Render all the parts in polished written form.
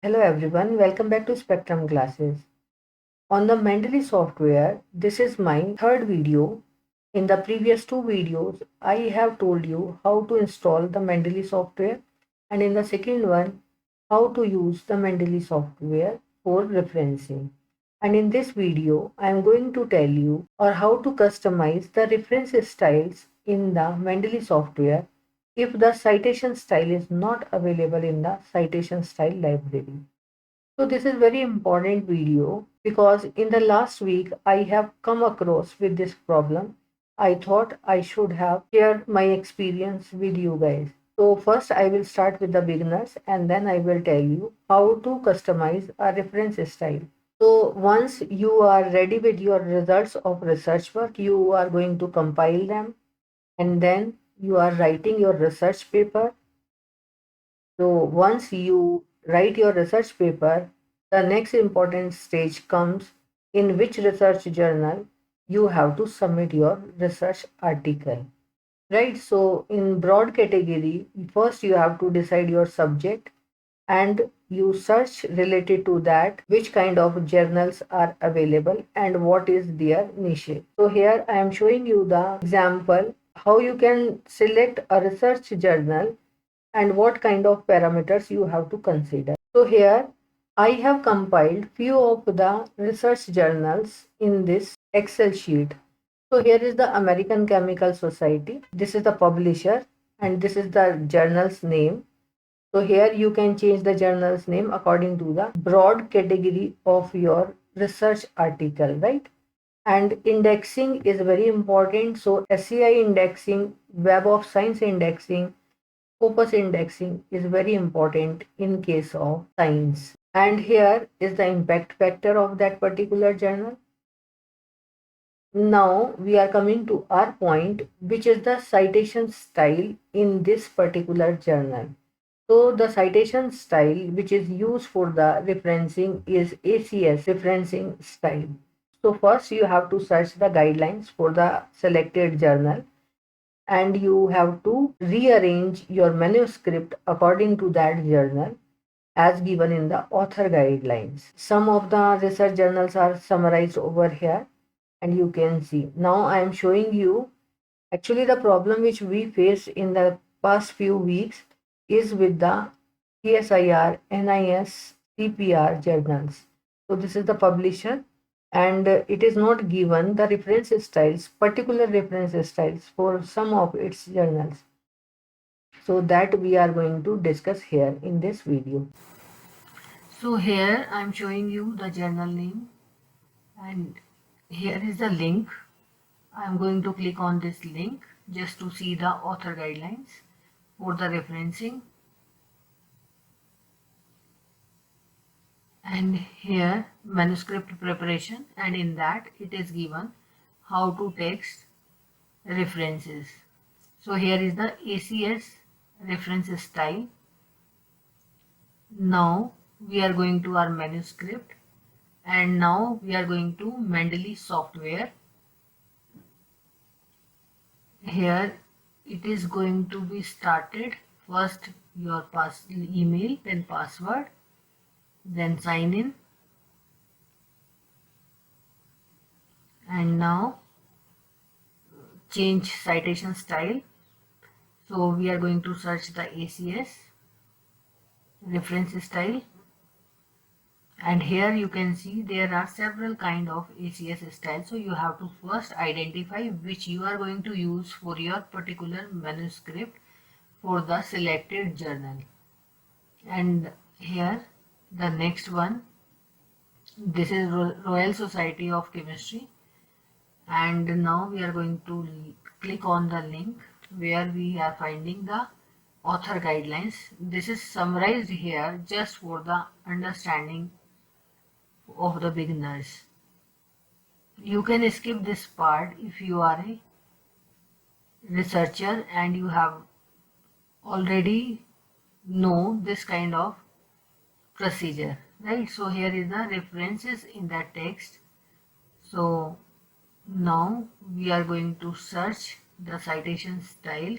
Hello everyone, welcome back to Spectrum Classes. On the Mendeley software, this is my third video. In the previous two videos, I have told you how to install the Mendeley software, and in the second one, how to use the Mendeley software for referencing. And in this video, I am going to tell you or how to customize the reference styles in the Mendeley software if the citation style is not available in the citation style library. So this is very important video because in the last week I have come across with this problem. I thought I should have shared my experience with you guys. So first I will start with the beginners and then I will tell you how to customize a reference style. So once you are ready with your results of research work, you are going to compile them and then you are writing your research paper. So once you write your research paper, the next important stage comes in which research journal you have to submit your research article. Right? So in broad category, first you have to decide your subject and you search related to that which kind of journals are available and what is their niche. So here I am showing you the example how you can select a research journal and what kind of parameters you have to consider. So here I have compiled few of the research journals in this Excel sheet. So here is the American Chemical Society. This is the publisher and this is the journal's name. So here you can change the journal's name according to the broad category of your research article, right? And indexing is very important. So SCI indexing, Web of Science indexing, Scopus indexing is very important in case of science. And here is the impact factor of that particular journal. Now we are coming to our point, which is the citation style in this particular journal. So the citation style which is used for the referencing is ACS referencing style. So first you have to search the guidelines for the selected journal and you have to rearrange your manuscript according to that journal as given in the author guidelines. Some of the research journals are summarized over here and you can see. Now I am showing you actually the problem which we faced in the past few weeks is with the CSIR-NIscPR journals. So this is the publisher and it is not given the reference styles, particular reference styles for some of its journals. So that we are going to discuss here in this video. So here I am showing you the journal name and here is the link. I am going to click on this link just to see the author guidelines for the referencing. And here manuscript preparation, and in that it is given how to text references. So here is the ACS reference style. Now we are going to our manuscript and now we are going to Mendeley software. Here it is going to be started. First your email, then password, then sign in, and now change citation style. So we are going to search the ACS reference style, and here you can see there are several kind of ACS styles. So you have to first identify which you are going to use for your particular manuscript for the selected journal. And here the next one, this is Royal Society of Chemistry, and now we are going to click on the link where we are finding the author guidelines. This is summarized here just for the understanding of the beginners. You can skip this part if you are a researcher and you have already know this kind of procedure, right? So here is the references in that text. So now we are going to search the citation style.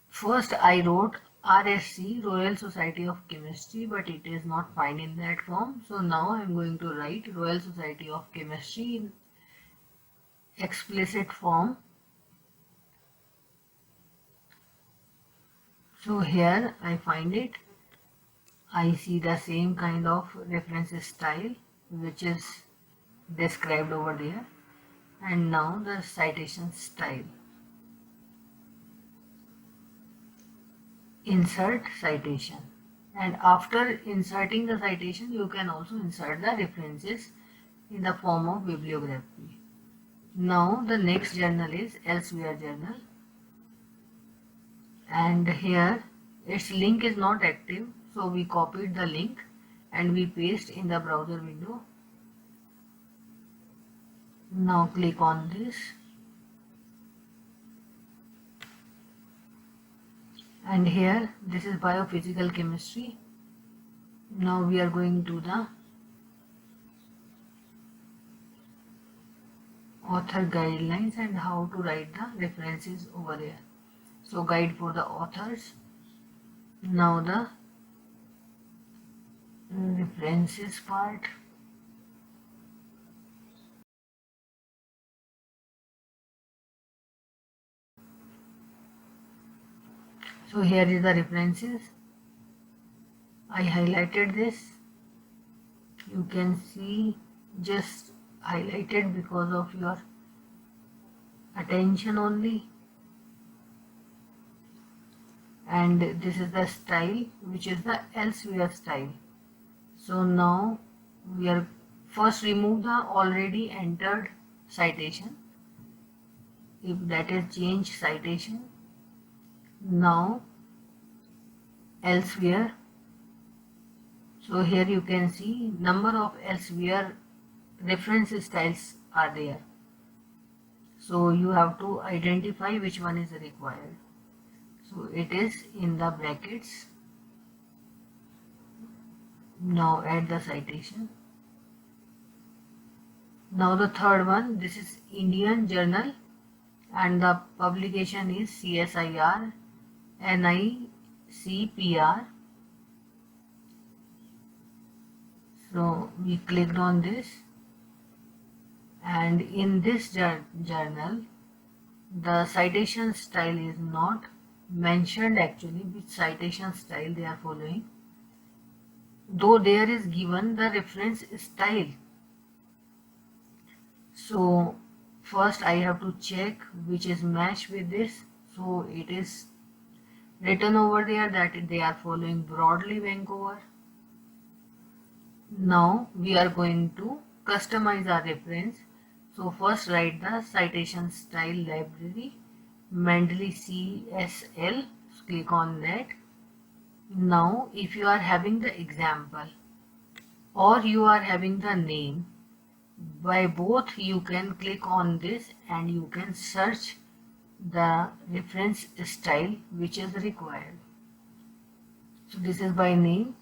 First I wrote RSC, Royal Society of Chemistry, but it is not fine in that form. So now I am going to write Royal Society of Chemistry in explicit form. So here I find it. I see the same kind of reference style which is described over there, and now the citation style. Insert citation, and after inserting the citation you can also insert the references in the form of bibliography. Now the next journal is Elsewhere journal, and here its link is not active, so we copied the link and we paste in the browser window. Now click on this, and here this is biophysical chemistry. Now we are going to the author guidelines and how to write the references over there. So guide for the authors. Now the references part. So here is the references. I highlighted this. You can see just highlighted because of your attention only. And this is the style, which is the elsewhere style. So now we are first remove the already entered citation. If that is change citation. Now elsewhere. So here you can see number of elsewhere reference styles are there. So you have to identify which one is required. So it is in the brackets. Now add the citation. Now the third one, this is Indian journal and the publication is CSIR-NIScPR. So we clicked on this, and in this journal the citation style is not mentioned actually which citation style they are following, though there is given the reference style. So first I have to check which is matched with this. So it is written over there that they are following broadly Vancouver. Now we are going to customize our reference. So first write the citation style library, Mendeley CSL. So click on that. Now if you are having the example or you are having the name, by both you can click on this and you can search the reference style which is required. So this is by name.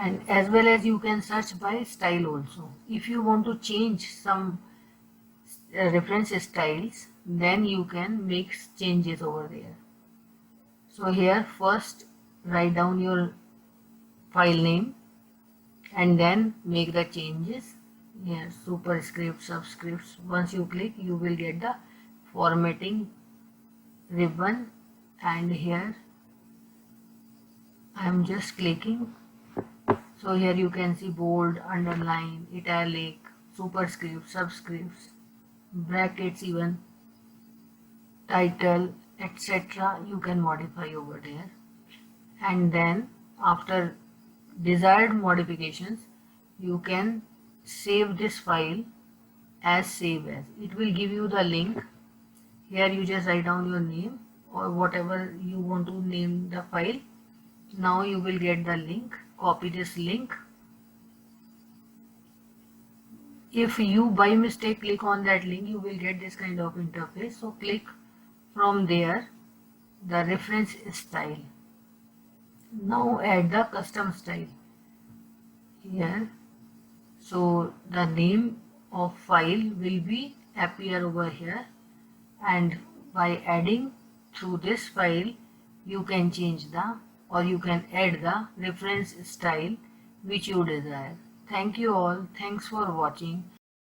And as well as you can search by style also. If you want to change some reference styles, then you can make changes over there. So here first write down your file name and then make the changes. Here superscript, subscripts. Once you click, you will get the formatting ribbon, and here I am just clicking. So here you can see bold, underline, italic, superscript, subscripts, brackets, even title, etc. you can modify over there. And then after desired modifications, you can save this file as save as. It will give you the link. Here you just write down your name or whatever you want to name the file. Now you will get the link. Copy this link. If you by mistake click on that link, you will get this kind of interface. So click from there the reference style. Now add the custom style here. So the name of file will be appear over here, and by adding through this file you can change the or you can add the reference style which you desire. Thank you all. Thanks for watching.